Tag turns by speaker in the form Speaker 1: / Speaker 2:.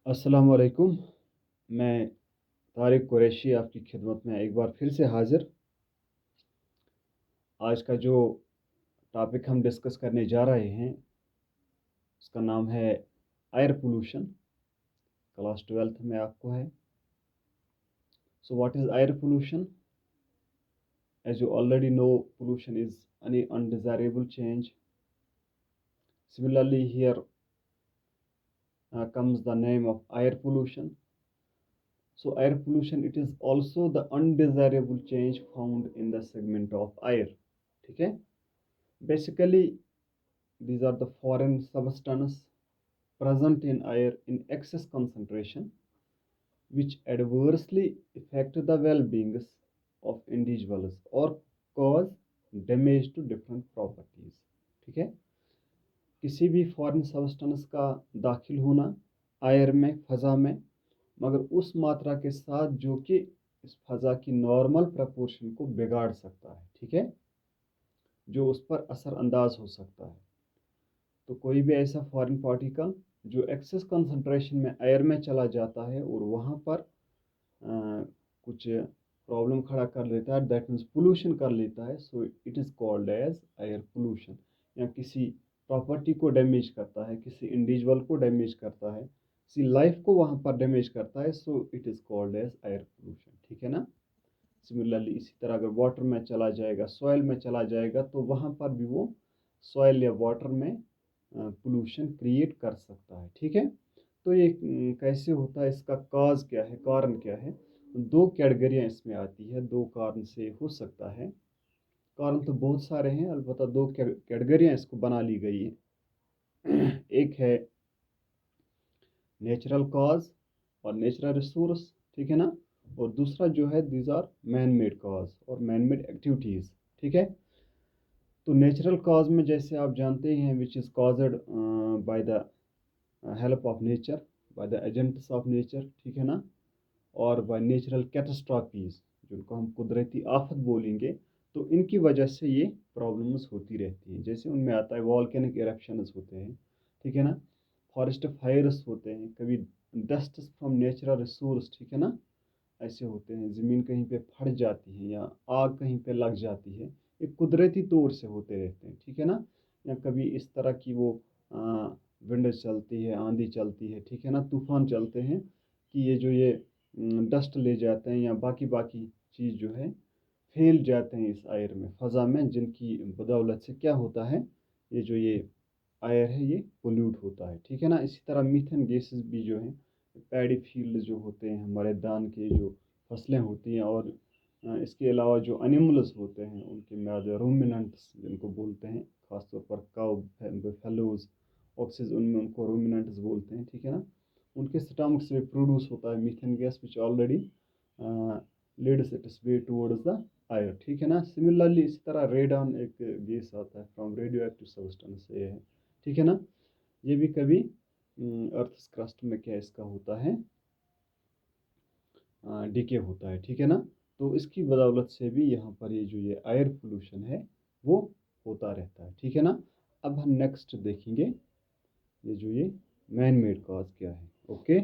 Speaker 1: अस्सलाम वालेकुम। मैं तारिक कुरैशी आपकी खिदमत में एक बार फिर से हाज़िर। आज का जो टॉपिक हम डिस्कस करने जा रहे हैं, उसका नाम है एयर पोल्यूशन। क्लास 12th में आपको है। So what is air pollution? As you already know, pollution is any undesirable change. Similarly, here comes the name of air pollution. So air pollution, it is also the undesirable change found in the segment of air. ठीक है? Basically, these are the foreign substances present in air in excess concentration, which adversely affect the well-being of individuals or cause damage to different properties. ठीक है? किसी भी foreign substance का दाखिल होना air में, फ़ज़ा में, मगर उस मात्रा के साथ जो कि इस फ़ज़ा की नॉर्मल प्रपोर्शन को बिगाड़ सकता है। ठीक है? जो उस पर असर अंदाज हो सकता है। तो कोई भी ऐसा फॉरेन पार्टिकल जो एक्सेस कंसंट्रेशन में एयर में चला जाता है और वहाँ पर कुछ प्रॉब्लम खड़ा कर लेता है, दैट मीन्स पोल्यूशन कर लेता है, so it is called as air pollution. या किसी प्रॉपर्टी को डैमेज करता है, किसी इंडिविजुअल को डैमेज करता है, किसी लाइफ को वहाँ पर डैमेज करता है, so it is called as air pollution. ठीक है ना? सिमिलरली इसी तरह अगर वाटर में चला जाएगा, सॉइल में चला जाएगा, तो वहाँ पर भी वो सॉइल या वाटर में पोल्यूशन क्रिएट कर सकता है। ठीक है? तो ये कैसे होता है, इसका काज क्या है, कारण क्या है? दो कैटेगरियाँ इसमें आती है, दो कारण से हो सकता है। कारण तो बहुत सारे हैं, अलबत्ता दो कैटेगरियाँ इसको बना ली गई है। एक है नेचुरल कॉज और नेचुरल रिसोर्स। ठीक है ना? और दूसरा जो है, these are man made cause और मैन मेड एक्टिविटीज़। ठीक है? तो नेचुरल कॉज में जैसे आप जानते हैं, which is caused by the help of nature, by the agents of nature. ठीक है ना? और बाय नेचुरल कैटास्ट्रॉफीज, जिनको हम कुदरती आफत बोलेंगे, तो इनकी वजह से ये प्रॉब्लम्स होती रहती हैं। जैसे उनमें आता है वॉल्केनिक इरप्शंस होते हैं। ठीक है ना? फॉरेस्ट फायर्स होते हैं, कभी डस्ट फ्रॉम नेचुरल रिसोर्स। ठीक है ना? ऐसे होते हैं, ज़मीन कहीं पे फट जाती है या आग कहीं पे लग जाती है, ये कुदरती तौर से होते रहते हैं। ठीक है ना? या कभी इस तरह की वो विंड चलती है, आंधी चलती है, ठीक है ना, तूफान चलते हैं, कि ये डस्ट ले जाते हैं या बाकी बाकी चीज़ जो है फैल जाते हैं इस एयर में, फ़ज़ा में, जिनकी बदौलत से क्या होता है, ये एयर है ये पोल्यूट होता है। ठीक है ना? इसी तरह मीथेन गैसेस भी जो हैं, पैडी फील्ड जो होते हैं, हमारे धान के जो फसलें होती हैं, और इसके अलावा जो एनिमल्स होते हैं, उनके में रूमिनेंट्स जिनको बोलते हैं, ख़ासतौर पर काउ, फैलोज, ऑक्सीज, उनमें उनको रूमिनेंट्स बोलते हैं। ठीक है ना? उनके स्टमक से प्रोड्यूस होता है methane gas, which already leads its way towards the air. ठीक है ना? सिमिलरली इसी तरह रेडॉन एक गैस आता है फ्रॉम रेडियो एक्टिव सब्सटेंस से है। ठीक है ना? ये भी कभी अर्थ क्रस्ट में क्या इसका होता है, डिके होता है। ठीक है ना? तो इसकी बदौलत से भी यहाँ पर ये एयर पोल्यूशन है वो होता रहता है। ठीक है ना? अब हम नेक्स्ट देखेंगे ये मैन मेड कॉज क्या है। ओके।